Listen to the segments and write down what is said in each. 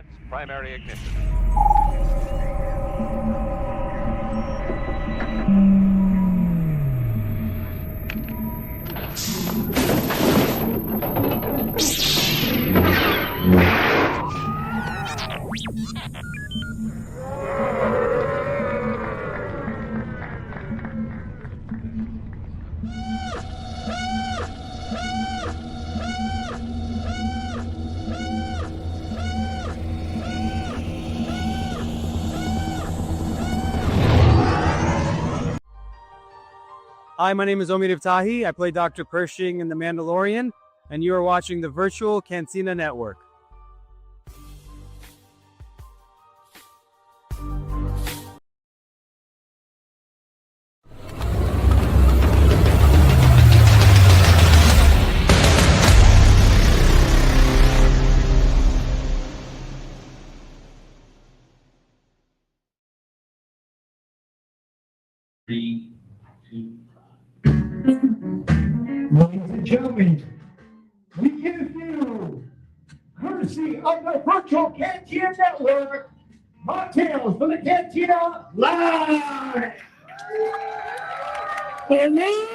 Commence primary ignition. Hi, my name is Omid Iftahi. I play Dr. Pershing in The Mandalorian, and you are watching the virtual Cantina Network. Three, two. Ladies and gentlemen, we give you, courtesy of the virtual Cantina Network, Machtails for the Cantina Live! Hello,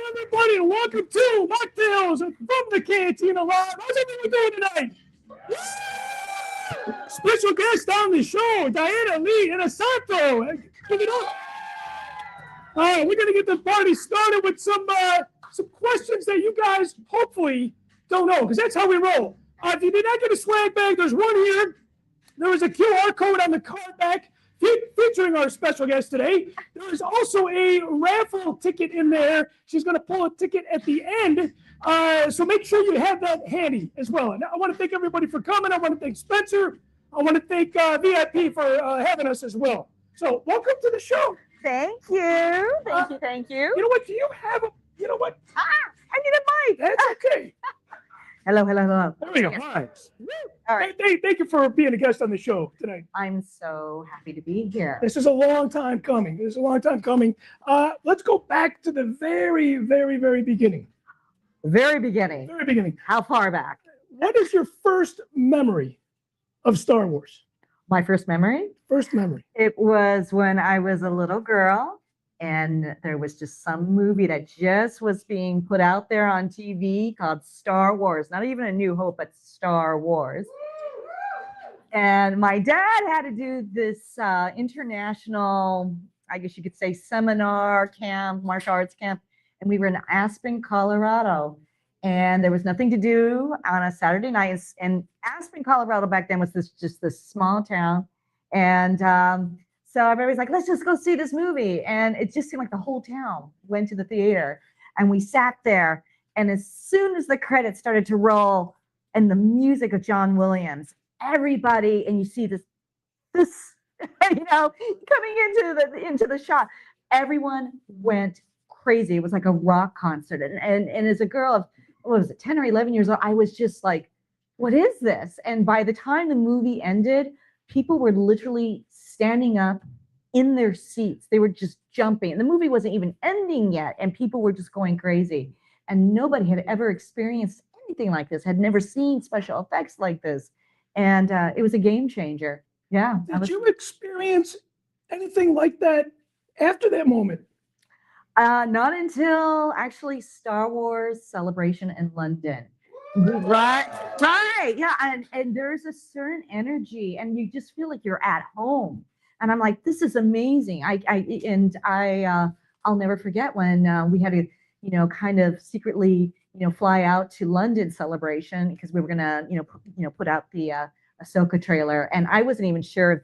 everybody, and welcome to Machtails from the Cantina Live. How's everyone doing tonight? Woo! Special guest on the show, Diana Lee Inosanto. Give it up. All right, we're gonna get the party started with some questions that you guys hopefully don't know, because that's how we roll. If you did not get a swag bag, there's one here. There is a QR code on the card back featuring our special guest today. There is also a raffle ticket in there. She's going to pull a ticket at the end. So make sure you have that handy as well. And I want to thank everybody for coming. I want to thank Spencer. I want to thank VIP for having us as well. So welcome to the show. Thank you. Thank you. You know what? Do you have a, you know what? I need a mic. That's okay. Hello. There we go. All right. All right. Thank you for being a guest on the show tonight. I'm so happy to be here. This is a long time coming. Let's go back to the very, very, very beginning. Very beginning. Very beginning. How far back? What is your first memory of Star Wars? My first memory? First memory. It was when I was a little girl and there was just some movie that just was being put out there on TV called Star Wars. Not even A New Hope, but Star Wars. And my dad had to do this international, I guess you could say, seminar camp, martial arts camp. And we were in Aspen, Colorado. And there was nothing to do on a Saturday night. And Aspen, Colorado back then was just this small town. And so everybody's like, let's just go see this movie. And it just seemed like the whole town went to the theater. And we sat there. And as soon as the credits started to roll and the music of John Williams, everybody, and you see this, you know, coming into the shot, everyone went crazy. It was like a rock concert. And as a girl of, what was it, 10 or 11 years old, I was just like, what is this? And by the time the movie ended, people were literally standing up in their seats. They were just jumping. And the movie wasn't even ending yet. And people were just going crazy. And nobody had ever experienced anything like this, had never seen special effects like this. And it was a game changer. Yeah. Did you experience anything like that after that moment? Not until actually Star Wars Celebration in London. Right. Yeah. And there's a certain energy and you just feel like you're at home. And I'm like, this is amazing. I'll never forget when we had to, you know, kind of secretly, you know, fly out to London Celebration because we were gonna, put out the Ahsoka trailer. And I wasn't even sure if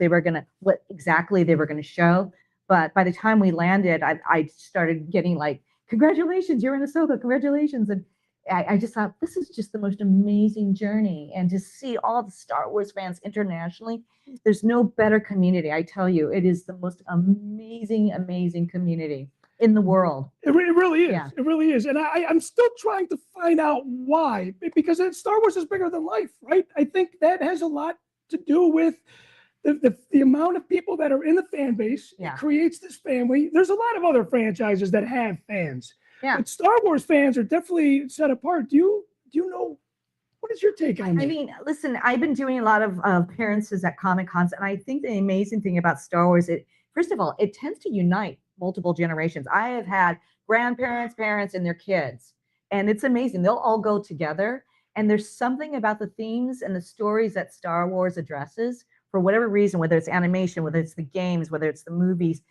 what exactly they were gonna show. But by the time we landed, I started getting like, congratulations, you're in Ahsoka, congratulations. And I just thought, this is just the most amazing journey. And to see all the Star Wars fans internationally, there's no better community. I tell you, it is the most amazing, amazing community in the world. It really is. Yeah. It really is. And I'm still trying to find out why, because Star Wars is bigger than life, right? I think that has a lot to do with the amount of people that are in the fan base. Yeah. It creates this family. There's a lot of other franchises that have fans. Yeah. But Star Wars fans are definitely set apart. Do you know what is your take on I that? mean, listen, I've been doing a lot of appearances at Comic Cons, and I think the amazing thing about Star Wars, first of all, it tends to unite multiple generations. I have had grandparents, parents, and their kids, and it's amazing. They'll all go together, and there's something about the themes and the stories that Star Wars addresses, for whatever reason, whether it's animation, whether it's the games, whether it's the movies,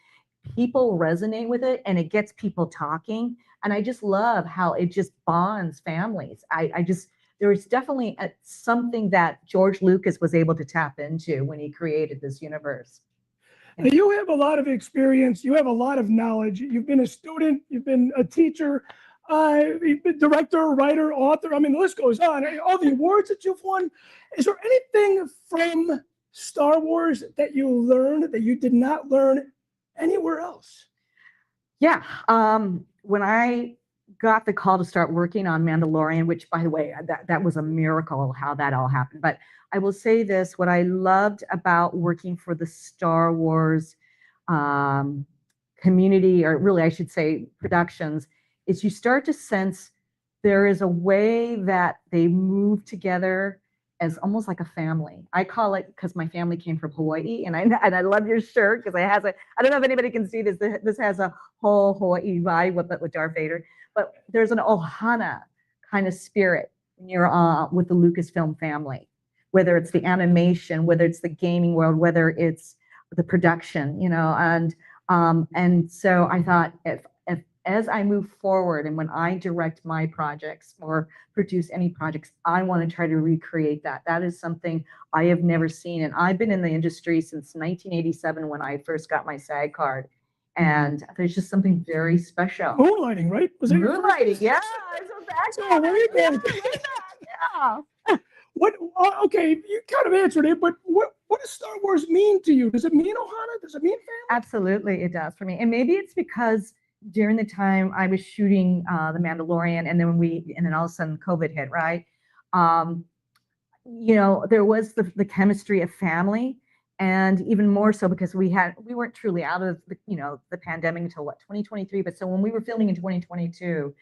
people resonate with it, and it gets people talking. And I just love how it just bonds families. I just there was definitely something that George Lucas was able to tap into when he created this universe. Now, you have a lot of experience. You have a lot of knowledge. You've been a student. You've been a teacher. You've been director, writer, author. I mean, the list goes on. All the awards that you've won. Is there anything from Star Wars that you learned that you did not learn anywhere else? Yeah. When I got the call to start working on Mandalorian, which, by the way, that was a miracle how that all happened. But I will say this, what I loved about working for the Star Wars community, or really I should say productions, is you start to sense there is a way that they move together as almost like a family. I call it, because my family came from Hawaii, and I love your shirt because it has I don't know if anybody can see this. This has a whole Hawaii vibe with Darth Vader, but there's an Ohana kind of spirit when you're with the Lucasfilm family, whether it's the animation, whether it's the gaming world, whether it's the production, and so I thought if as I move forward and when I direct my projects or produce any projects, I want to try to recreate that. That is something I have never seen. And I've been in the industry since 1987 when I first got my SAG card. And there's just something very special. Moonlighting, right? Was it Moonlighting? Yeah. So there you go. Yeah. What? Okay, you kind of answered it, but what does Star Wars mean to you? Does it mean Ohana? Does it mean family? Absolutely, it does for me. And maybe it's because during the time I was shooting The Mandalorian, and then all of a sudden COVID hit, right? There was the chemistry of family, and even more so because we weren't truly out of the pandemic until 2023. But so when we were filming in 2022,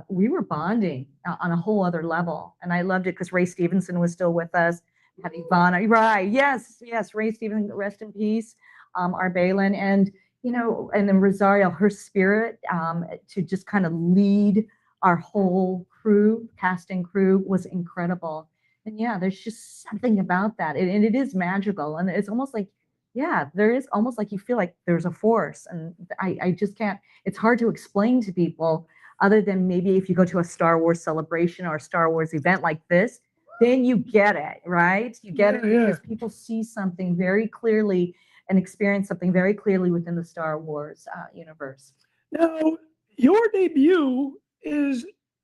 we were bonding on a whole other level, and I loved it because Ray Stevenson was still with us. Had Ivana, right? Yes, Ray Stevenson, rest in peace. Our Balin, and then Rosario, her spirit to just kind of lead our whole crew, cast and crew, was incredible. And yeah, there's just something about that, and it is magical, and it's almost like, yeah, there is almost like you feel like there's a force, and I just can't. It's hard to explain to people, other than maybe if you go to a Star Wars celebration or a Star Wars event like this, then you get it, right? You get it because people see something very clearly and experience something very clearly within the Star Wars universe. Now, your debut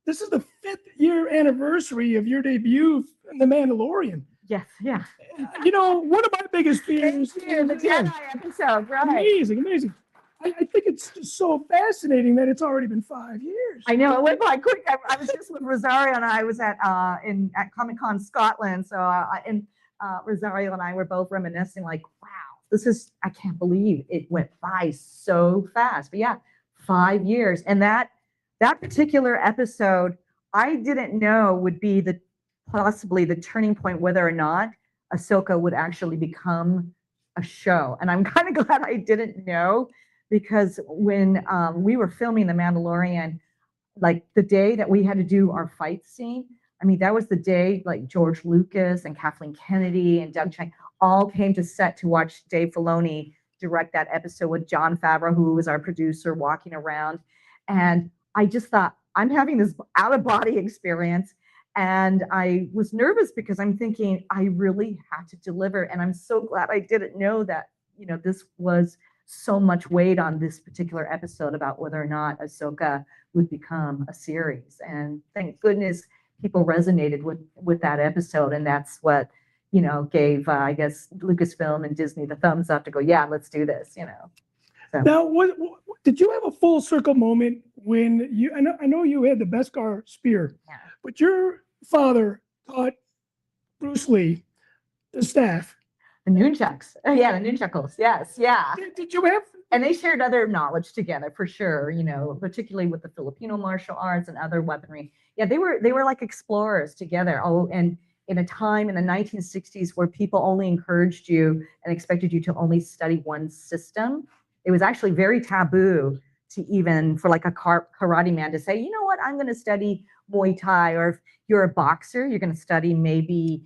this is the 5th year anniversary of your debut in The Mandalorian. Yes, yeah. One of my biggest fears the Jedi episode, right? Amazing. I think it's just so fascinating that it's already been 5 years. I know, it went by quick. I was just with Rosario, and I was at Comic-Con Scotland, so Rosario and I were both reminiscing, like, wow, I can't believe it went by so fast. But yeah, 5 years. And that particular episode, I didn't know would be possibly the turning point, whether or not Ahsoka would actually become a show. And I'm kind of glad I didn't know, because when we were filming The Mandalorian, like the day that we had to do our fight scene, I mean, that was the day like George Lucas and Kathleen Kennedy and Doug Chiang all came to set to watch Dave Filoni direct that episode with Jon Favreau, who was our producer, walking around. And I just thought, I'm having this out-of-body experience. And I was nervous because I'm thinking, I really had to deliver. And I'm so glad I didn't know that, this was so much weight on this particular episode about whether or not Ahsoka would become a series. And thank goodness people resonated with that episode. And that's what, gave, I guess, Lucasfilm and Disney the thumbs up to go, yeah, let's do this, So. Now, what did you have a full circle moment when I know you had the Beskar spear, but your father taught Bruce Lee the staff. The nunchucks. Oh, yeah, the nunchuckles. Yes, yeah. Did you have And they shared other knowledge together for sure, particularly with the Filipino martial arts and other weaponry. Yeah, they were like explorers together. Oh, and in a time in the 1960s where people only encouraged you and expected you to only study one system, it was actually very taboo to even for like a karate man to say, you know what, I'm going to study Muay Thai, or if you're a boxer, you're going to study maybe,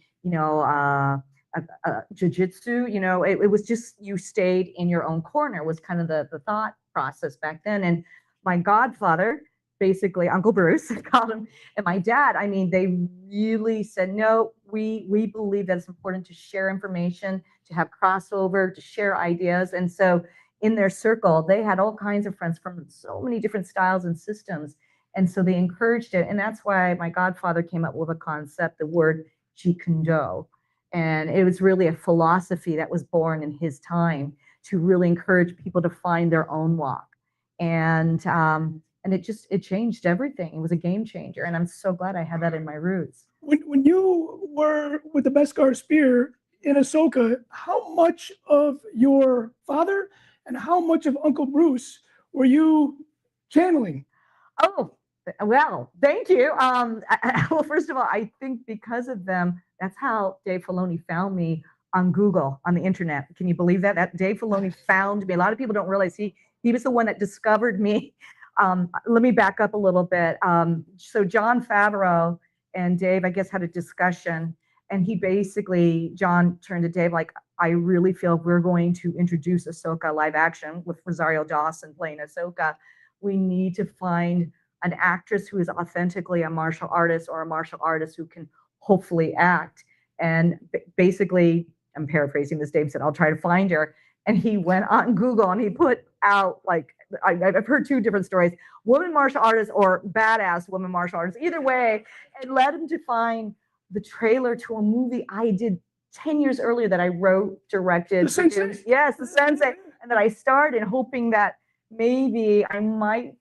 jiu-jitsu. It was just, you stayed in your own corner was kind of the thought process back then. And my godfather, basically Uncle Bruce, I called him, and my dad, I mean, they really said, no, we believe that it's important to share information, to have crossover, to share ideas. And so in their circle, they had all kinds of friends from so many different styles and systems. And so they encouraged it. And that's why my godfather came up with a concept, the word Jeet Kune Do. And it was really a philosophy that was born in his time to really encourage people to find their own walk. And it changed everything. It was a game changer. And I'm so glad I had that in my roots. When you were with the Beskar Spear in Ahsoka, how much of your father and how much of Uncle Bruce were you channeling? Oh, well, thank you. Well, first of all, I think because of them, that's how Dave Filoni found me on Google, on the internet. Can you believe that? That Dave Filoni found me. A lot of people don't realize he was the one that discovered me. Let me back up a little bit. So Jon Favreau and Dave, I guess, had a discussion, and Jon turned to Dave like, I really feel if we're going to introduce Ahsoka live action with Rosario Dawson playing Ahsoka, we need to find an actress who is authentically a martial artist, or a martial artist who can hopefully act. And basically, I'm paraphrasing this, Dave said, I'll try to find her. And he went on Google and he put out, like, I've heard two different stories, woman martial artist or badass woman martial artist. Either way, it led him to find the trailer to a movie I did 10 years earlier that I wrote, directed. The Sensei? Yes, The Sensei. And that I starred in, hoping that maybe I might,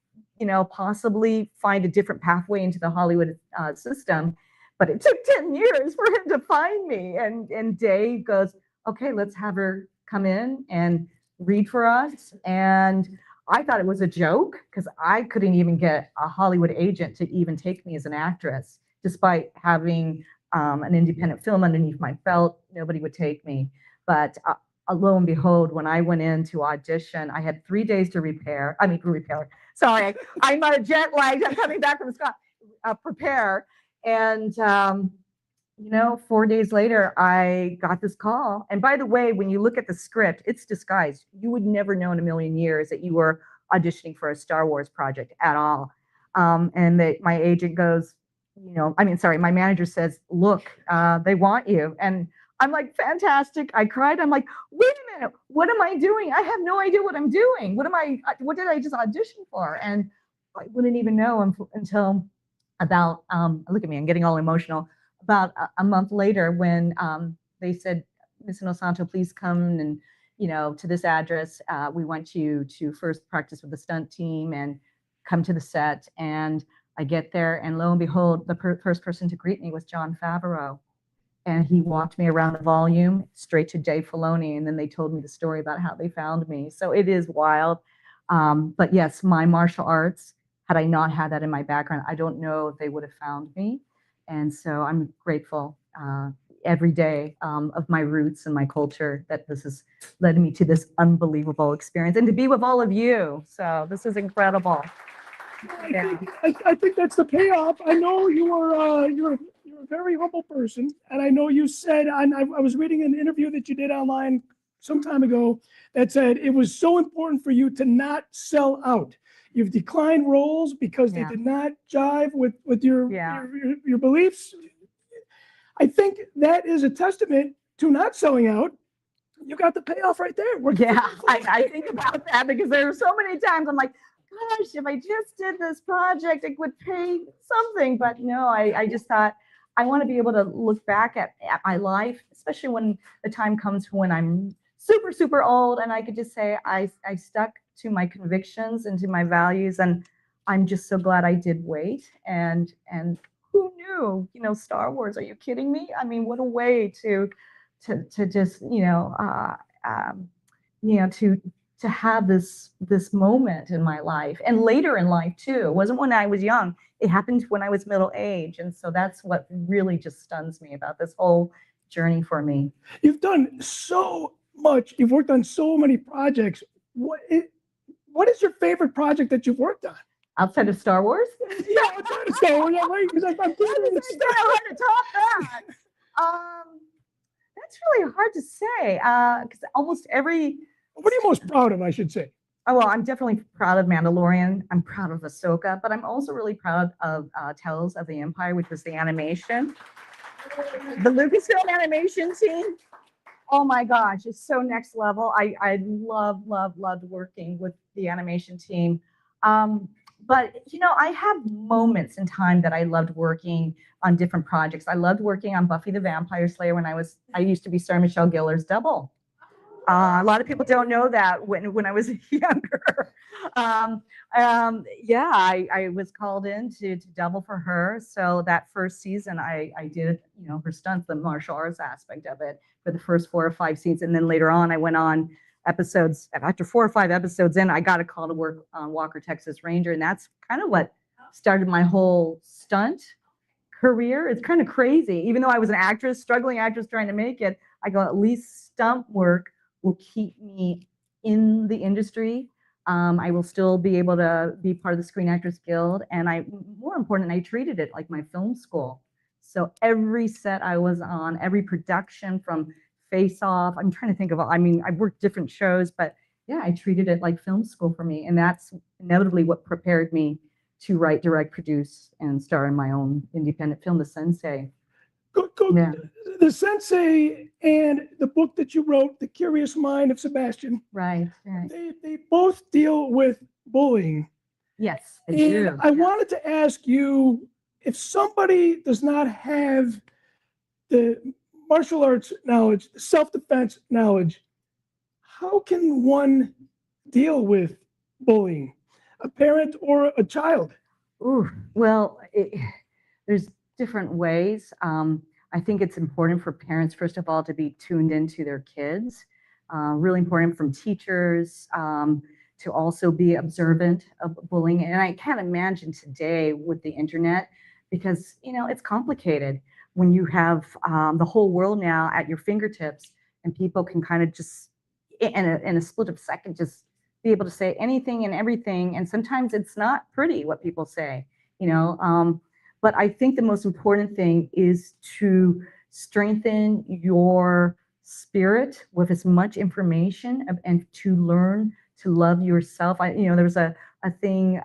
possibly find a different pathway into the Hollywood system. But it took 10 years for him to find me. And Dave goes, okay, let's have her come in and read for us. And I thought it was a joke because I couldn't even get a Hollywood agent to even take me as an actress, despite having an independent film underneath my belt. Nobody would take me. But lo and behold, when I went in to audition, I had 3 days to prepare. Sorry, I'm jet lagged. I'm coming back from Scott. Prepare. And 4 days later, I got this call. And by the way, when you look at the script, it's disguised. You would never know in a million years that you were auditioning for a Star Wars project at all. And my agent goes, my manager says, look, they want you. And I'm like, fantastic. I cried. I'm like, wait a minute, what am I doing? I have no idea what I'm doing. What did I just audition for? And I wouldn't even know until about, look at me, I'm getting all emotional. About a month later, when they said, Ms. Inosanto, please come and, to this address. We want you to first practice with the stunt team and come to the set. And I get there, and lo and behold, the first person to greet me was Jon Favreau. And he walked me around the volume straight to Dave Filoni. And then they told me the story about how they found me. So it is wild. But yes, my martial arts, had I not had that in my background, I don't know if they would have found me. And so I'm grateful every day of my roots and my culture that this has led me to this unbelievable experience and to be with all of you. So this is incredible. I think that's the payoff. I know you're a very humble person, and I know you said, and I was reading an interview that you did online some time ago that said it was so important for you to not sell out. You've declined roles because they did not jive with your beliefs. I think that is a testament to not selling out. You got the payoff right there. I think about that because there are so many times I'm like, gosh, if I just did this project, it would pay something. But no, I just thought I want to be able to look back at my life, especially when the time comes when I'm super, super old, and I could just say I stuck to my convictions and to my values, and I'm just so glad I did wait. And who knew? Star Wars? Are you kidding me? I mean, what a way to just to to have this moment in my life, and later in life too. It wasn't when I was young. It happened when I was middle age, and so that's what really just stuns me about this whole journey for me. You've done so much. You've worked on so many projects. What is your favorite project that you've worked on? Outside of Star Wars? Yeah, outside of Star Wars, right? Because I'm thinking It's so hard to top that. That's really hard to say because almost every. What are you most proud of, I should say? Oh, well, I'm definitely proud of Mandalorian. I'm proud of Ahsoka, but I'm also really proud of Tales of the Empire, which was the animation. The Lucasfilm animation team. Oh my gosh, it's so next level. I loved working with the animation team. But you know, I have moments in time that I loved working on different projects. I loved working on Buffy the Vampire Slayer when I used to be Sarah Michelle Gellar's double. A lot of people don't know that when I was younger. Yeah, I was called in to double for her. So that first season, I did, you know, her stunts, the martial arts aspect of it for the first 4 or 5 seasons. And then later on, I went on episodes. After 4 or 5 episodes in, I got a call to work on Walker, Texas Ranger. And that's kind of what started my whole stunt career. It's kind of crazy. Even though I was an actress, struggling actress trying to make it, I go, at least stunt work will keep me in the industry. I will still be able to be part of the Screen Actors Guild. And more important, I treated it like my film school. So every set I was on, every production from Face Off, I'm trying to think of, I mean, I've worked different shows, but yeah, I treated it like film school for me. And that's inevitably what prepared me to write, direct, produce, and star in my own independent film, The Sensei. Yeah. The Sensei and the book that you wrote, The Curious Mind of Sebastian. Right. They both deal with bullying. Yes, they do. I wanted to ask you, if somebody does not have the martial arts knowledge, self-defense knowledge, how can one deal with bullying, a parent or a child? Ooh, well, there's different ways. I think it's important for parents, first of all, to be tuned into their kids. Really important from teachers to also be observant of bullying. And I can't imagine today with the internet, because you know it's complicated when you have the whole world now at your fingertips, and people can kind of just in a split of a second just be able to say anything and everything. And sometimes it's not pretty what people say, you know. But I think the most important thing is to strengthen your spirit with as much information and to learn to love yourself. There was a thing,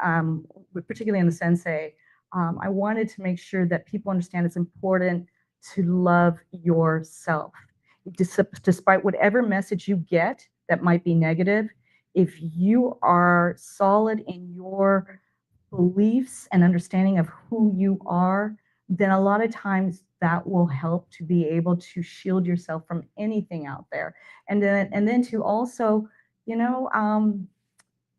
particularly in the Sensei, I wanted to make sure that people understand it's important to love yourself. Despite whatever message you get that might be negative, if you are solid in your beliefs and understanding of who you are, then a lot of times that will help to be able to shield yourself from anything out there. And then to also,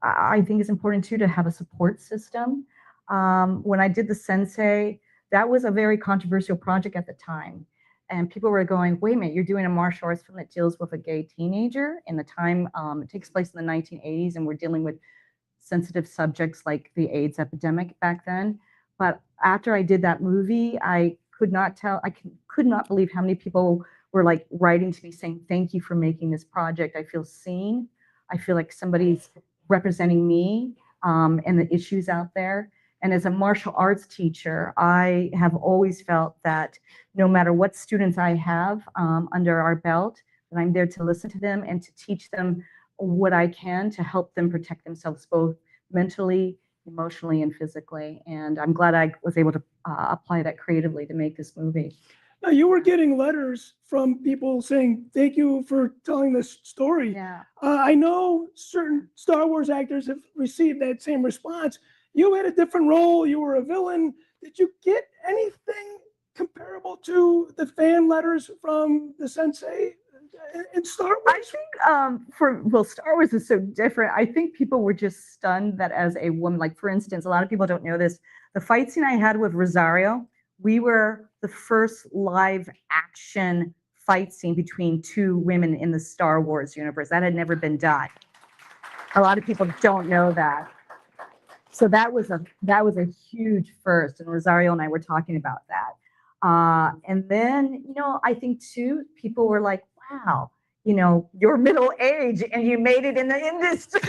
I think it's important too to have a support system. When I did the Sensei, that was a very controversial project at the time. And people were going, wait a minute, you're doing a martial arts film that deals with a gay teenager in the time, it takes place in the 1980s, and we're dealing with sensitive subjects like the AIDS epidemic back then. But after I did that movie, I could not believe how many people were like writing to me saying, thank you for making this project. I feel seen. I feel like somebody's representing me and the issues out there. And as a martial arts teacher, I have always felt that no matter what students I have under our belt, that I'm there to listen to them and to teach them what I can to help them protect themselves both mentally, emotionally, and physically. And I'm glad I was able to apply that creatively to make this movie. Now, you were getting letters from people saying, thank you for telling this story. Yeah. I know certain Star Wars actors have received that same response. You had a different role. You were a villain. Did you get anything comparable to the fan letters from the Sensei in Star Wars? I think Star Wars is so different. I think people were just stunned that as a woman, like for instance, a lot of people don't know this, the fight scene I had with Rosario, we were the first live action fight scene between 2 women in the Star Wars universe. That had never been done. A lot of people don't know that. So that was a huge first, and Rosario and I were talking about that. And then, I think too, people were like, wow, you're middle age and you made it in the industry.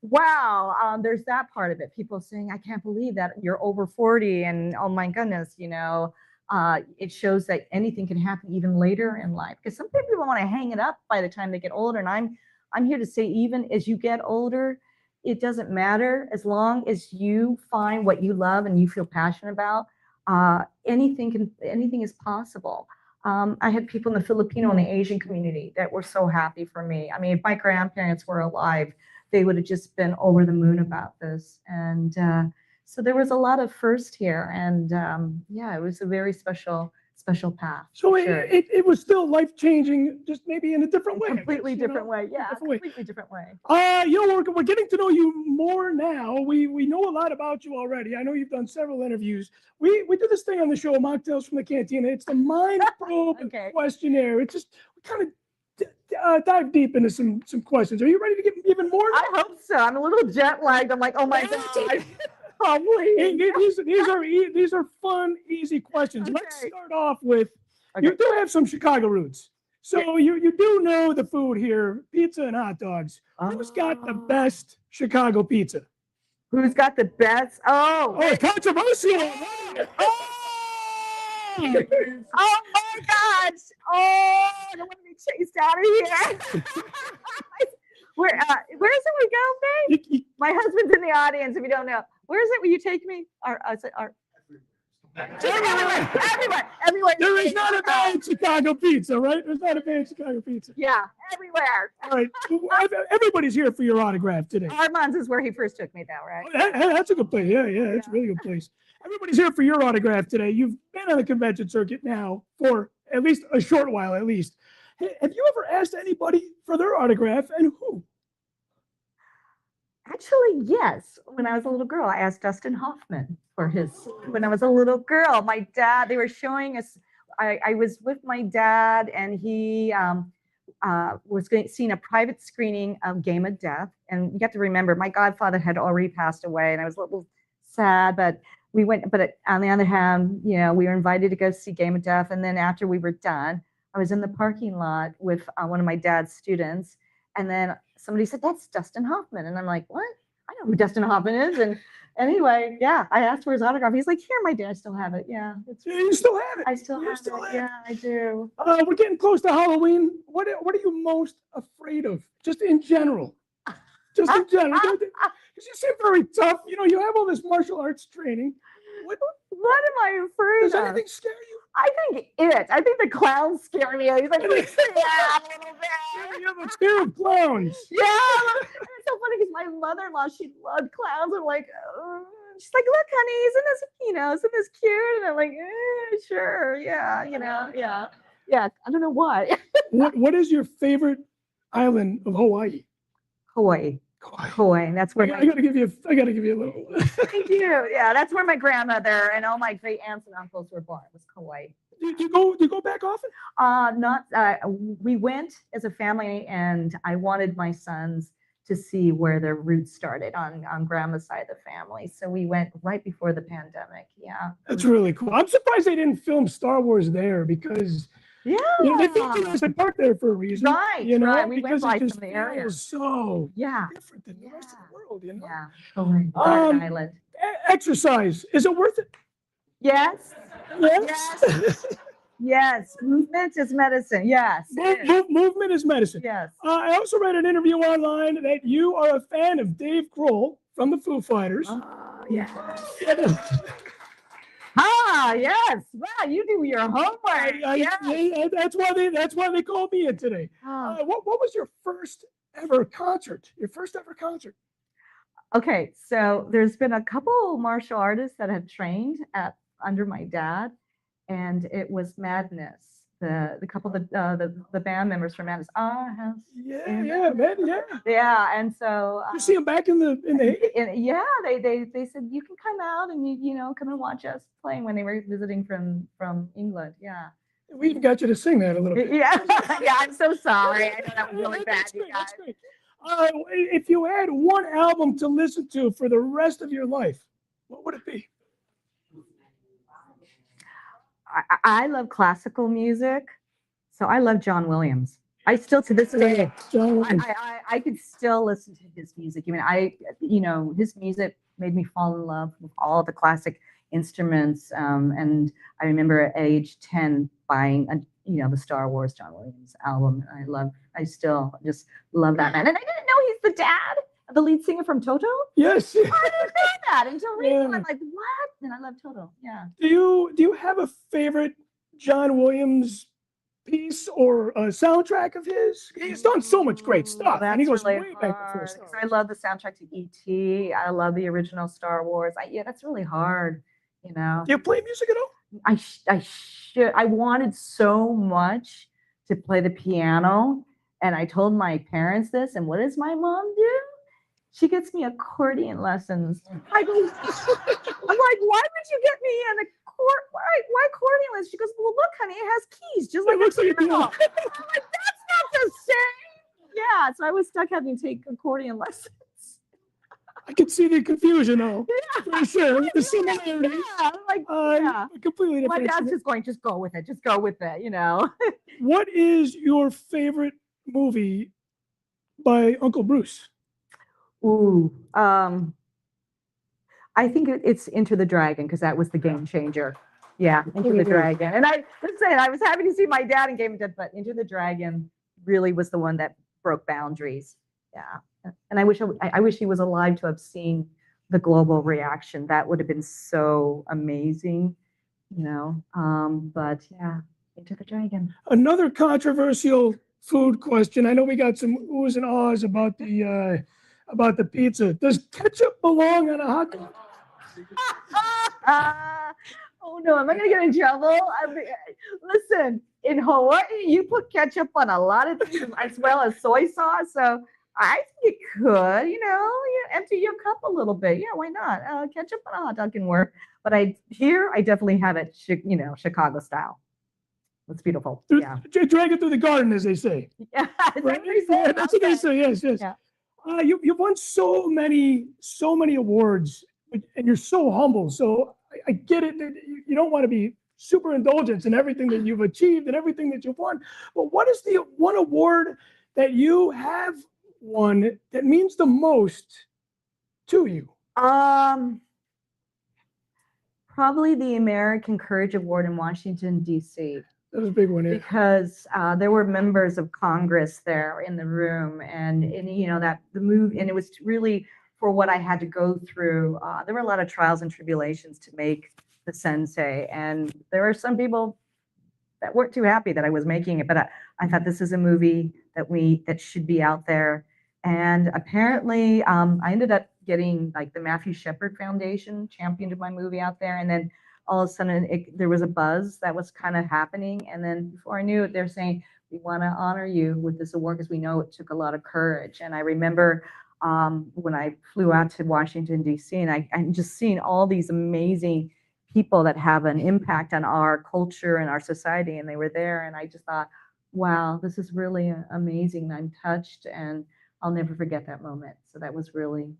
Wow, there's that part of it. People saying, I can't believe that you're over 40 and oh my goodness, it shows that anything can happen even later in life. Because some people want to hang it up by the time they get older. And I'm here to say, even as you get older, it doesn't matter as long as you find what you love and you feel passionate about. Anything is possible. I had people in the Filipino and the Asian community that were so happy for me. I mean, if my grandparents were alive, they would have just been over the moon about this. And so there was a lot of first here, and yeah, it was a very special path. So sure. it was still life-changing, just maybe in a different way. Completely different way. Yeah, completely different way. We're getting to know you more now. We know a lot about you already. I know you've done several interviews. We do this thing on the show, Machtails from the Cantina. It's the mind probe questionnaire. It's just, we kind of dive deep into some questions. Are you ready to get even more? I hope so. I'm a little jet lagged. I'm like, oh my God. Oh, please. These are fun, easy questions. Okay. Let's start off with, you do have some Chicago roots. So you do know the food here, pizza and hot dogs. Who's got the best Chicago pizza? Who's got the best? Oh, controversial. Oh my gosh. Oh, I don't want to be chased out of here. Where is it we go, babe? My husband's in the audience, if you don't know. Where is it? Will you take me? Everywhere. There is not a bad Chicago pizza, right? There's not a bad Chicago pizza. Yeah, everywhere. All right. Everybody's here for your autograph today. Armand's is where he first took me, though, right? That's a good place. Yeah, it's a really good place. Everybody's here for your autograph today. You've been on the convention circuit now for at least a short while, at least. Have you ever asked anybody for their autograph, and who? Actually, yes. When I was a little girl, I asked Dustin Hoffman for his. When I was a little girl, my dad, they were showing us, I was with my dad, and he was seeing a private screening of Game of Death. And you have to remember, my godfather had already passed away, and I was a little sad, but we went. But on the other hand, we were invited to go see Game of Death. And then after we were done, I was in the parking lot with one of my dad's students, and then somebody said, "That's Dustin Hoffman," and I'm like, "What? I know who Dustin Hoffman is." And anyway, yeah, I asked for his autograph. He's like, "Here, my dear, I still have it." Yeah, you still have it. I still have it. Yeah, I do. We're getting close to Halloween. What are you most afraid of, just in general? Just in general, because you seem very tough. You have all this martial arts training. What am I afraid of? Does anything scare you? I think the clowns scare me. He's like, yeah, a little bit. You have a fear of clowns. Yeah. And it's so funny because my mother-in-law, she loved clowns. I'm like, she's like, look, honey, isn't this cute? And I'm like, sure, yeah, yeah. I don't know why. What is your favorite island of Hawaii? Hawaii. That's where I gotta give you a little. Thank you. Yeah, that's where my grandmother and all my great aunts and uncles were born. Was Kauai. Do you go back often? We went as a family, and I wanted my sons to see where their roots started on grandma's side of the family. So we went right before the pandemic. Yeah. That's really cool. I'm surprised they didn't film Star Wars there, because they filmed Jurassic Park there for a reason. Right. Right. We because went it just from the area. feels so different than the rest of the world. Yeah. Island. Exercise, is it worth it? Yes. Yes. Yes. Movement is medicine. Yes. Movement is medicine. Yes. I also read an interview online that you are a fan of Dave Grohl from the Foo Fighters. Yes. Yes. Wow, you do your homework. That's why they called me in today. What was your first ever concert? Okay, so there's been a couple martial artists that have trained under my dad, and it was Madness. The couple of the band members from Madness. Yeah, and so you see them back in the they said you can come out and you come and watch us playing when they were visiting from England. Yeah. We even got you to sing that a little bit. Yeah. Yeah, I'm so sorry. I know that was really bad. That's great. If you had one album to listen to for the rest of your life, what would it be? I love classical music, so I love John Williams. I still, to this day, John Williams. I could still listen to his music. His music made me fall in love with all the classic instruments. And I remember at age 10 buying, the Star Wars John Williams album. I still just love that man. And I didn't know he's the dad, the lead singer from Toto. Yes. I didn't know that until recently. I'm like, what? And I love Toto. Yeah. Do you have a favorite John Williams piece or a soundtrack of his? He's done so much great stuff, and he goes really way back before Star hard, 'cause Wars. I love the soundtrack to E.T. I love the original Star Wars. That's really hard. Do you play music at all? I wanted so much to play the piano, and I told my parents this. And what does my mom do? She gets me accordion lessons. I go, I'm like, why would you get me an why accordion lessons? She goes, well, look, honey, it has keys, just like It looks like a piano. piano. I'm like, that's not the same. Yeah, so I was stuck having to take accordion lessons. I can see the confusion, though. Yeah, For sure. The similarities. yeah, I'm like, yeah. Completely My different. dad's just going, just go with it, What is your favorite movie by Uncle Bruce? Ooh, I think it's Into the Dragon, because that was the game changer. Yeah, Into the Dragon. And I was happy to see my dad in Game of Death, but Into the Dragon really was the one that broke boundaries. Yeah, and I wish he was alive to have seen the global reaction. That would have been so amazing, But yeah, Into the Dragon. Another controversial food question. I know we got some oohs and ahs about the pizza. Does ketchup belong on a hot dog? Oh no, am I gonna get in trouble? Listen, in Hawaii, you put ketchup on a lot of things as well as soy sauce. So I think it could, you empty your cup a little bit. Yeah, why not? Ketchup on a hot dog can work. But I definitely have it, Chicago style. It's beautiful. Yeah. Drag it through the garden, as they say. Yeah, Right? Yeah, that's what they say. Yes, yes. Yeah. You've won so many awards, and you're so humble. So I get it that you don't want to be super indulgent in everything that you've achieved and everything that you've won. But what is the one award that you have won that means the most to you? Probably the American Courage Award in Washington, D.C. That was a big one, yeah. Because there were members of Congress there in the room, and that the move, and it was really for what I had to go through. There were a lot of trials and tribulations to make the sensei, and there were some people that weren't too happy that I was making it. But I thought this is a movie that should be out there, and apparently I ended up getting like the Matthew Shepard Foundation championed my movie out there, and then all of a sudden there was a buzz that was kind of happening. And then before I knew it, they're saying, we want to honor you with this award because we know it took a lot of courage. And I remember when I flew out to Washington, D.C., and I'm just seeing all these amazing people that have an impact on our culture and our society. And they were there. And I just thought, wow, this is really amazing. I'm touched, and I'll never forget that moment. So that was really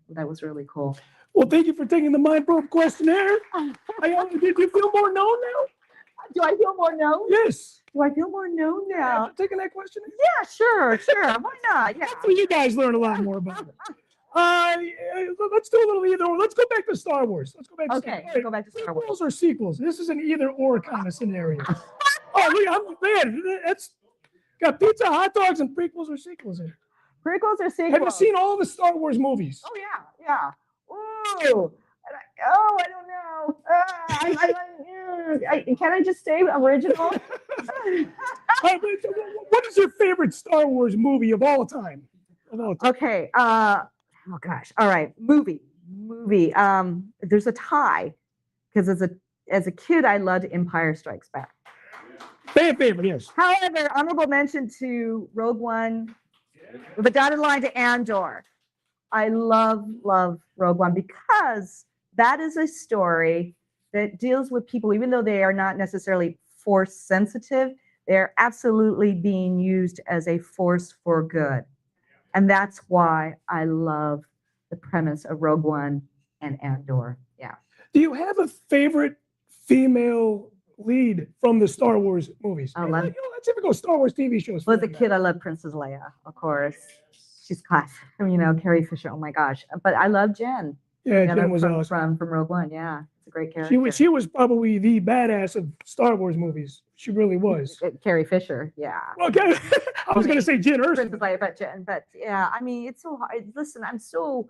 cool. Well, thank you for taking the Mind Probe questionnaire. Did you feel more known now? Do I feel more known? Yes. Do I feel more known now? After taking that questionnaire? Yeah, sure. Why not? Yeah. Hopefully you guys learn a lot more about it. Let's do a little either or. Let's go back to Star Wars. Let's go back to Okay, Star Wars. go back to Star Wars. Prequels or sequels? This is an either or kind of scenario. Oh, man, that's got pizza, hot dogs, and prequels or sequels in it. Prequels or sequels? Have you seen all the Star Wars movies? Oh, yeah. Ooh. I don't know. Can I just stay original? What is your favorite Star Wars movie of all time? Okay. Oh gosh. All right. Movie. There's a tie because as a kid, I loved Empire Strikes Back. Favorite, yes. However, honorable mention to Rogue One with a dotted line to Andor. I love Rogue One because that is a story that deals with people, even though they are not necessarily force sensitive, they're absolutely being used as a force for good. And that's why I love the premise of Rogue One and Andor. Yeah. Do you have a favorite female lead from the Star Wars movies? I And, love- you know, typical Star Wars TV shows. Well, as for a that kid, I loved Princess Leia, of course. She's classic. You know, Carrie Fisher. Oh my gosh. But I love Jen. matter. Yeah, Yeah, Jen was from, awesome. from Rogue One. Yeah, it's a great character. She was probably the badass of Star Wars movies. She really was. Carrie Fisher. Yeah. Okay, I was going to say Jen Erso. Princess Leia, but yeah, I mean, it's so hard. Listen, I'm so,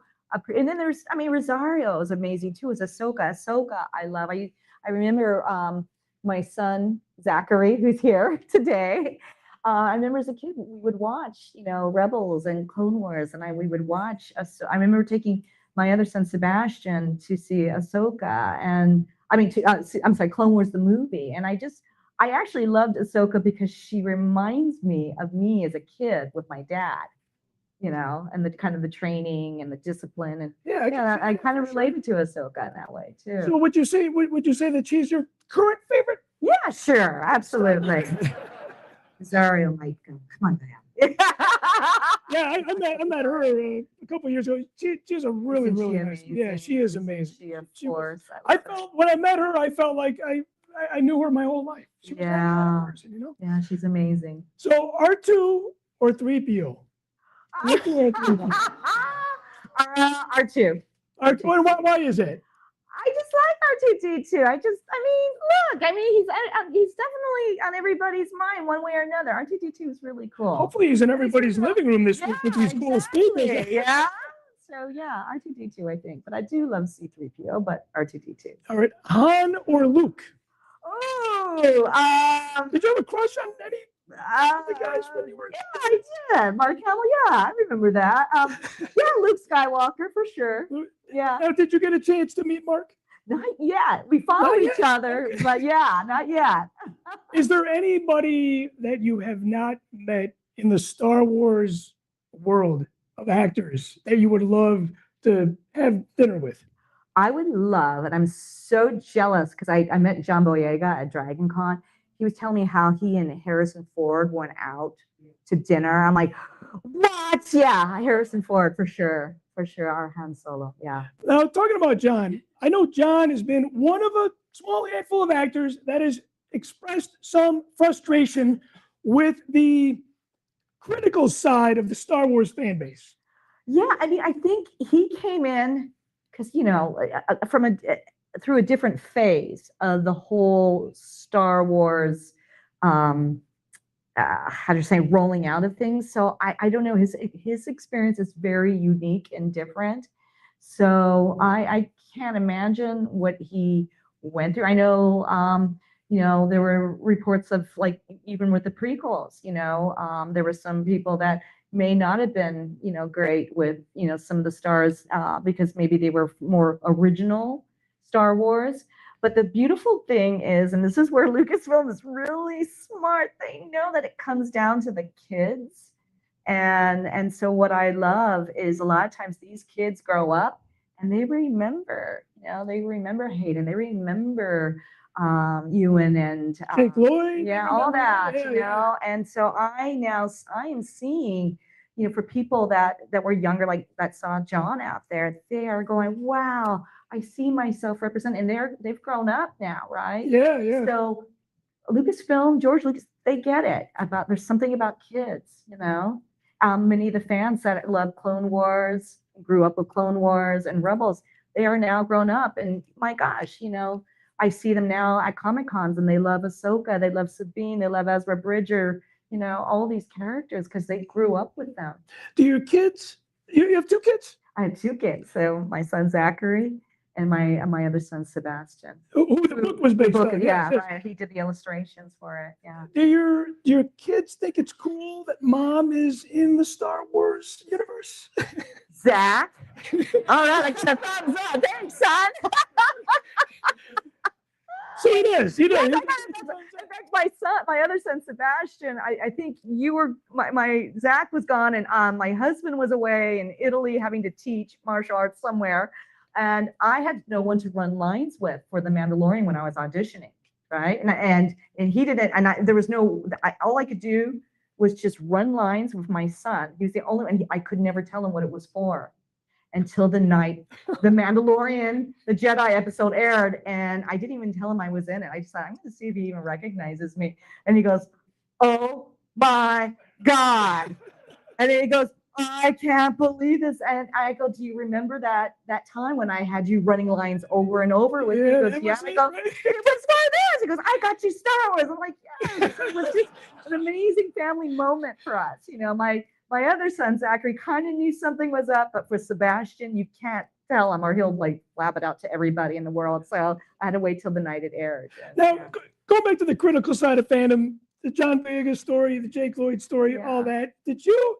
and then there's, I mean, Rosario is amazing too. Is Ahsoka, I love. I remember my son Zachary, who's here today. I remember as a kid we would watch, you know, Rebels and Clone Wars, and we would watch. I remember taking my other son Sebastian to see Ahsoka, and I mean, I'm sorry, Clone Wars the movie, and I actually loved Ahsoka because she reminds me of me as a kid with my dad, you know, and the kind of the training and the discipline, and Yeah, I kind of related to Ahsoka in that way too. So would you say that she's your current favorite? Yeah, sure, absolutely. Rosario might go. Come on, man. Yeah, I met her a couple years ago. She's a really Isn't she really nice. amazing? Yeah, she is Isn't amazing. she, of She- course. I felt when I met her, I felt like I knew her my whole life. She was that kind Yeah. of person, you know. Yeah, she's amazing. So R2 or 3PO? R2. Why is it? I just like R2D2. I mean, look, I mean, he's definitely on everybody's mind one way or another. R2D2 is really cool. Hopefully he's in everybody's living room this week with these cool exactly. speakers. Yeah. So yeah, R2D2, I think. But I do love C3PO, but R2D2. All right, Han or Luke? Oh, Did you have a crush on any? The guys when you were- yeah, I did. Mark Hamill, yeah, I remember that. Yeah, Luke Skywalker for sure. Yeah, Now, did you get a chance to meet Mark? not yet. We follow Not each yet? other, but yeah, not yet. Is there anybody that you have not met in the Star Wars world of actors that you would love to have dinner with? I would love, and I'm so jealous because I met John Boyega at Dragon Con. He was telling me how he and Harrison Ford went out to dinner. I'm like, what? Yeah, Harrison Ford for sure. For sure, our Han Solo. Yeah. Now, talking about John, I know John has been one of a small handful of actors that has expressed some frustration with the critical side of the Star Wars fan base. Yeah, I mean, I think he came in because, you know, through a different phase of the whole Star Wars, how do you say, rolling out of things. So I don't know, his experience is very unique and different. So I can't imagine what he went through. I know, you know, there were reports of, like, even with the prequels, you know, there were some people that may not have been, you know, great with, you know, some of the stars because maybe they were more original Star Wars. But the beautiful thing is, and this is where Lucasfilm is really smart, they know that it comes down to the kids. And so what I love is a lot of times these kids grow up and they remember, you know, they remember Hayden, they remember Ewan and Jake Lloyd, yeah, I all remember that, that. you know. And so I am seeing, you know, for people that were younger, like that saw John out there, they are going, wow, I see myself represented, and they've grown up now, right? Yeah, yeah. So Lucasfilm, George Lucas, they get it about, there's something about kids, you know. Many of the fans that love Clone Wars, grew up with Clone Wars and Rebels, they are now grown up, and my gosh, you know, I see them now at Comic Cons, and they love Ahsoka, they love Sabine, they love Ezra Bridger, you know, all these characters because they grew up with them. Do your kids? You have two kids? I have two kids, so my son Zachary and my other son Sebastian. Who the book was based on? Yeah, yes. right. He did the illustrations for it. Yeah. Do your kids think it's cool that mom is in the Star Wars universe? Zach. All right, like the thumbs up. Thanks, son. So he does. He does. In fact, my other son Sebastian, I think you were my Zach was gone, and my husband was away in Italy having to teach martial arts somewhere, and I had no one to run lines with for The Mandalorian when I was auditioning, right? And he didn't, and there was no, all I could do was just run lines with my son. He was the only one. I could never tell him what it was for until the night the Mandalorian, the Jedi episode aired, and I didn't even tell him I was in it. I just thought, I'm going to see if he even recognizes me. And he goes, "Oh my God." And then he goes, "I can't believe this." And I go, "Do you remember that time when I had you running lines over and over with me?" He goes, "Yeah." I go, "It was Star Wars." He goes, "I got you Star Wars." I'm like, "Yes." It was just an amazing family moment for us. You know, my other son, Zachary, kind of knew something was up, but for Sebastian, you can't tell him or he'll like blab it out to everybody in the world. So I had to wait till the night it aired. Now, go back to the critical side of fandom, the John Boyega story, the Jake Lloyd story, Yeah. all that. Did you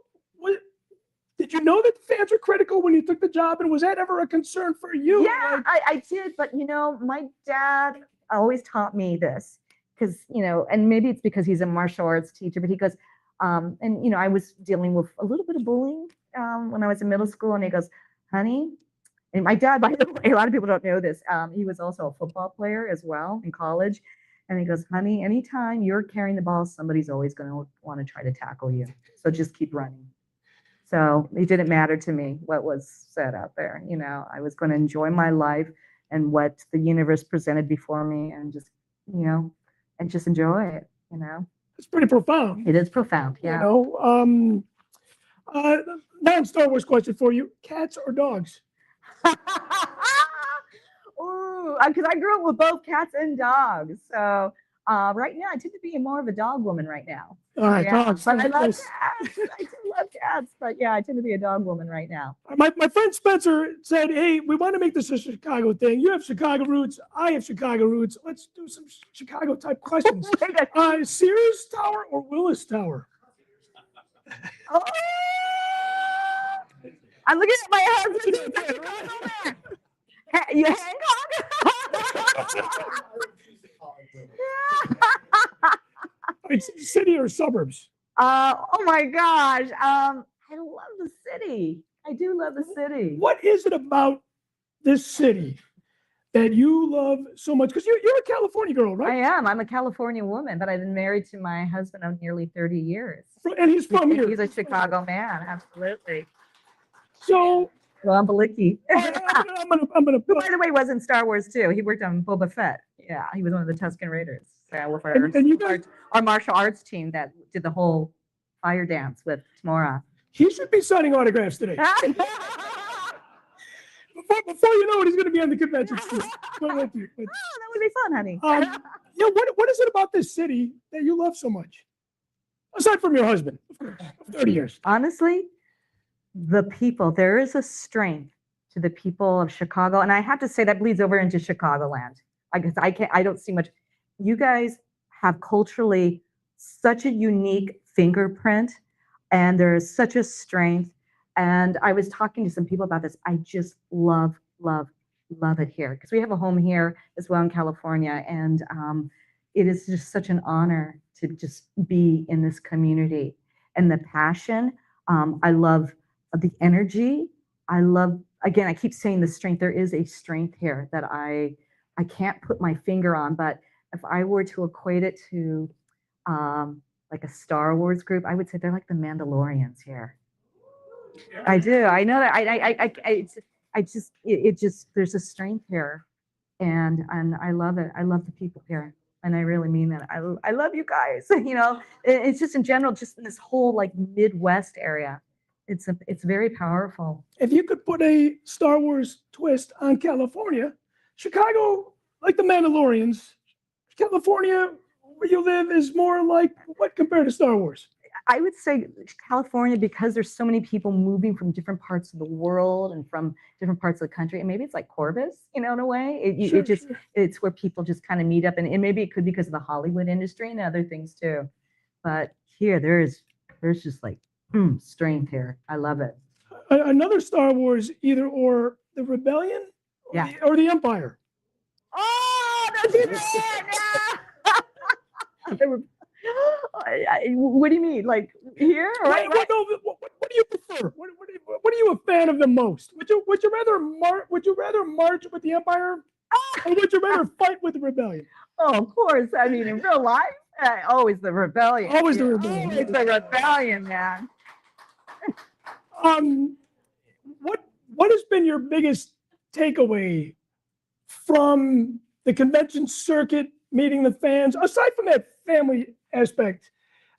know that the fans were critical when you took the job, and was that ever a concern for you? Yeah, I did, but you know, my dad always taught me this because, you know, and maybe it's because he's a martial arts teacher, but he goes, and you know, I was dealing with a little bit of bullying when I was in middle school, and he goes, "Honey," and my dad, by the way, a lot of people don't know this, he was also a football player as well in college, and he goes, "Honey, anytime you're carrying the ball, somebody's always going to want to try to tackle you, so just keep running." So it didn't matter to me what was said out there. You know, I was going to enjoy my life and what the universe presented before me, and just, you know, and just enjoy it. You know, It's pretty profound. it is profound. Yeah. You know, non-Star Wars question for you: cats or dogs? Ooh, because I grew up with both cats and dogs. So right now, I tend to be more of a dog woman right now. All right, Yeah, dogs. but I love Nice. cats. I do love cats, but yeah, I tend to be a dog woman right now. My friend Spencer said, "Hey, we want to make this a Chicago thing. You have Chicago roots. I have Chicago roots. Let's do some Chicago type questions." Sears Tower or Willis Tower? Oh, I'm looking at my husband. You Hancock? It's city or suburbs? Oh my gosh. I love the city. I do love the city. What is it about this city that you love so much? Because you're a California girl, I right? am. I'm a California woman, but I've been married to my husband of nearly 30 years. And he's from here. He's a Chicago man. Absolutely. So Well, I'm Balicki. I'm gonna Who, by the way, was in Star Wars too. He worked on Boba Fett. Yeah, he was one of the Tusken Raiders. So with And you guys, our martial arts team that did the whole fire dance with Tamora. he should be signing autographs today. Before you know it, he's going to be on the convention. With you. Oh, that would be fun, honey. Yeah, what is it about this city that you love so much? Aside from your husband, of course, of 30 years. Honestly, the people. There is a strength to the people of Chicago, and I have to say that bleeds over into Chicagoland. I guess I don't see much. You guys have culturally such a unique fingerprint, and there is such a strength. And I was talking to some people about this. I just love it here because we have a home here as well in California, and it is just such an honor to just be in this community and the passion. I love the energy. I love, again, I keep saying the strength. There is a strength here that I can't put my finger on, but if I were to equate it to like a Star Wars group, I would say they're like the Mandalorians here. I do. I know that. It just there's a strength here, and I love it. I love the people here, and I really mean that. I love you guys. You know, it's just in general, just in this whole like Midwest area, it's very powerful. If you could put a Star Wars twist on California, Chicago, like the Mandalorians, California, where you live, is more like what compared to Star Wars? I would say California, because there's so many people moving from different parts of the world and from different parts of the country, and maybe it's like Corvus, you know, in a way. It's where people just kind of meet up, and maybe it could be because of the Hollywood industry and other things too. But here, there's just like strength here. I love it. Another Star Wars, either or the Rebellion, or the Empire. Oh, that's it! What do you mean, like here? Or What do you prefer? What are you a fan of the most? Would you rather march with the Empire, or would you rather fight with the Rebellion? Oh, of course. I mean, in real life, Always the rebellion. Always the Yeah, rebellion. Always the rebellion, man. Um, what has been your biggest takeaway from the convention circuit, meeting the fans, aside from that family aspect?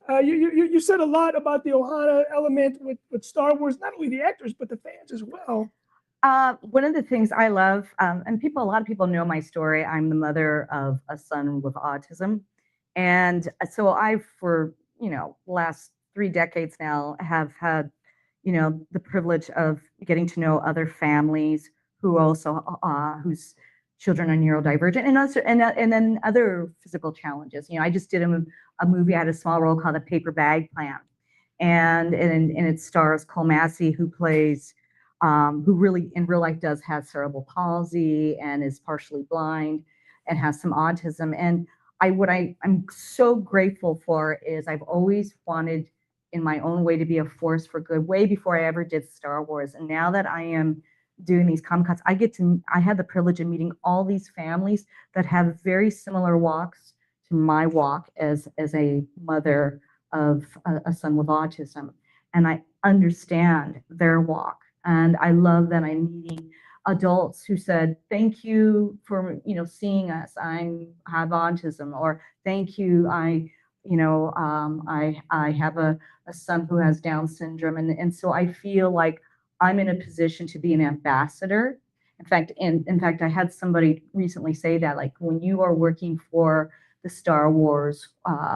You said a lot about the Ohana element with Star Wars, not only the actors, but the fans as well. One of the things I love, and a lot of people know my story. I'm the mother of a son with autism. And so for, last 3 decades now, have had, the privilege of getting to know other families who also, whose children are neurodivergent and then other physical challenges. I just did a movie. I had a small role called The Paper Bag Plan. And it stars Cole Massey, who plays, who really in real life has cerebral palsy and is partially blind and has some autism. And what I'm so grateful for is I've always wanted in my own way to be a force for good way before I ever did Star Wars. And now that I am doing these Comic-Cons, I had the privilege of meeting all these families that have very similar walks to my walk as a mother of a son with autism. And I understand their walk. And I love that I'm meeting adults who said, thank you for, seeing us. I have autism, or thank you. I have a son who has Down syndrome. And so I feel like I'm in a position to be an ambassador. In fact, I had somebody recently say that, like, when you are working for the Star Wars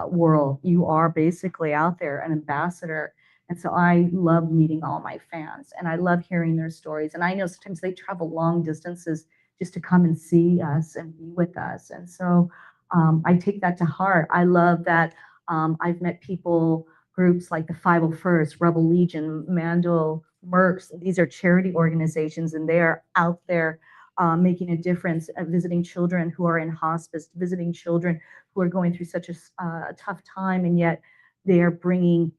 world, you are basically out there an ambassador. And so I love meeting all my fans, and I love hearing their stories. And I know sometimes they travel long distances just to come and see us and be with us. And so I take that to heart. I love that I've met groups like the 501st, Rebel Legion, Mandel Mercs. These are charity organizations, and they are out there making a difference, visiting children who are in hospice, visiting children who are going through such a tough time, and yet they are bringing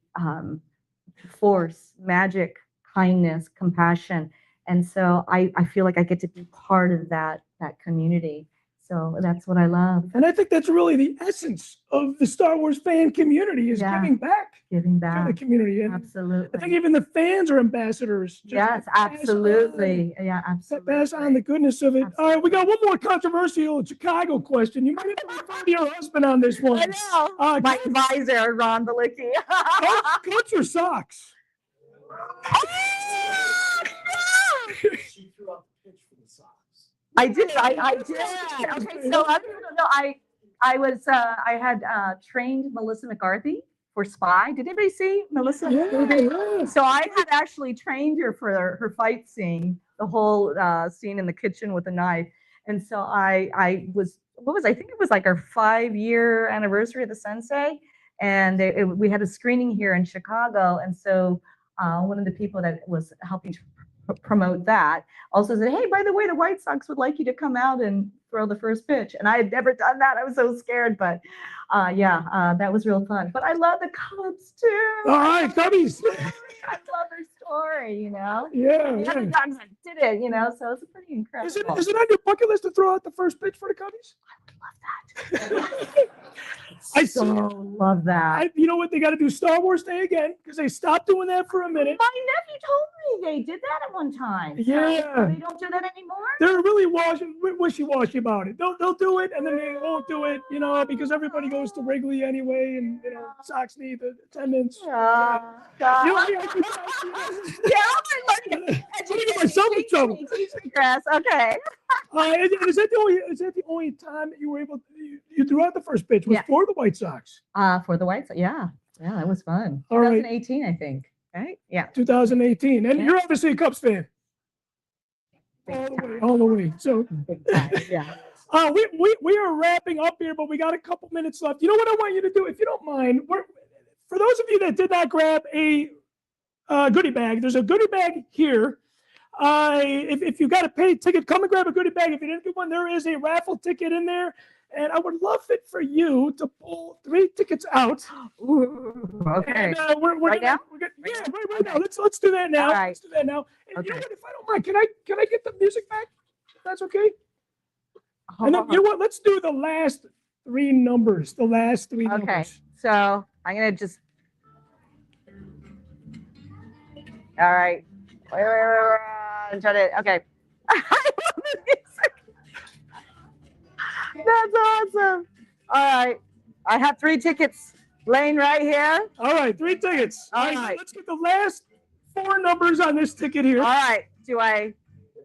force, magic, kindness, compassion. And so I feel like I get to be part of that community. So that's what I love. And I think that's really the essence of the Star Wars fan community, is giving back. Giving back. To the community. And absolutely. I think even the fans are ambassadors. Yes, absolutely. Yeah, absolutely. Pass on the goodness of it. Absolutely. All right, we got one more controversial Chicago question. You might have to refer to your husband on this one. I know. My advisor, Ron Balicki. Coats or socks? She threw out the pitch for the socks. I did. Okay, so other people don't know, I had trained Melissa McCarthy for Spy. Did anybody see Melissa? Yeah. So I had actually trained her for her fight scene, the whole scene in the kitchen with the knife. And so I think it was like our 5-year anniversary of the Sensei. And we had a screening here in Chicago. And so one of the people that was helping to promote that also said, hey, by the way, the White Sox would like you to come out and throw the first pitch. And I had never done that. I was so scared, but that was real fun. But I love the Cubs too. All right, Cubbies. I love their story, Yeah. The other dogs that did it, so it's pretty incredible. Is it on your bucket list to throw out the first pitch for the Cubbies? I would love that. I so love that. You know what? They got to do Star Wars Day again, because they stopped doing that for a minute. My nephew told me they did that at one time. Yeah. So they don't do that anymore? They're really wishy-washy about it. They'll do it, and then they won't do it, because everybody goes to Wrigley anyway, and, Sox need the attendance. God. I'm get myself in trouble. Teach me, Chris. Okay. Is that the only time that you were able to, you threw out the first pitch was for the White Sox? For the White Sox, yeah, that was fun. All right. 2018, I think. Right? Yeah. 2018, and you're obviously a Cubs fan. All the way. So, yeah. We are wrapping up here, but we got a couple minutes left. You know what I want you to do, if you don't mind? For those of you that did not grab a goodie bag, there's a goodie bag here. If you got a paid ticket, come and grab a goodie bag. If you didn't get one, there is a raffle ticket in there. And I would love it for you to pull 3 tickets out. Ooh, okay. And, we're right now? Right now. Let's do that now. Right. Let's do that now. And okay. You know what? If I don't mind, can I get the music back? If that's okay. And then, you know what? Let's do the last three numbers. The last three Okay, numbers. so I'm gonna just. All right. Wait, I'm trying to. Okay. I love the music. That's awesome. All right. I have 3 tickets laying right here. All right, 3 tickets. All All right, right. let's get the last 4 numbers on this ticket here. All right. Do I?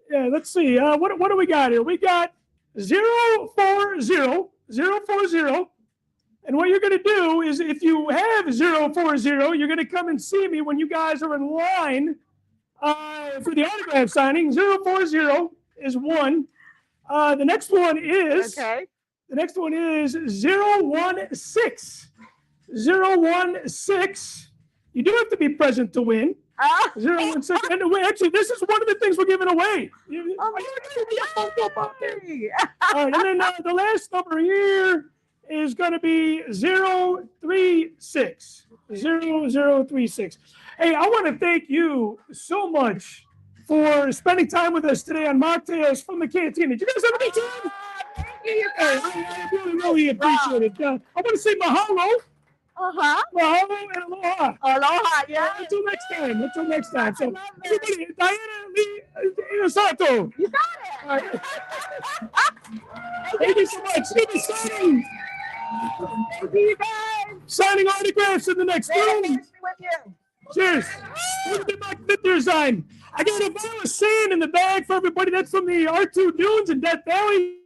Yeah, let's see. What do we got here? We got 040, 040. And what you're going to do is if you have 040, you're going to come and see me when you guys are in line for the autograph signing. 040 is 1. The next one is Okay. the next one is 016. 016. You do have to be present to win. 016. And actually, this is one of the things we're giving away. Oh, All right, and then the last number here is going to be 036. 0036. Hey, I want to thank you so much for spending time with us today on Machtails from the Cantina. Did you guys have a good time? Thank you. I really appreciate it. I want to say mahalo, mahalo, and aloha. Aloha. Yeah. Until next time. Until next time. So, I love it. everybody, Diana Lee Inosanto. You got it. All right. Thank you so much. Give me signing. Thank you guys. Signing autographs in the next room. Nice to be with you. Cheers. Look at my Victor sign. I got a bottle of sand in the bag for everybody. That's from the R2 Dunes in Death Valley.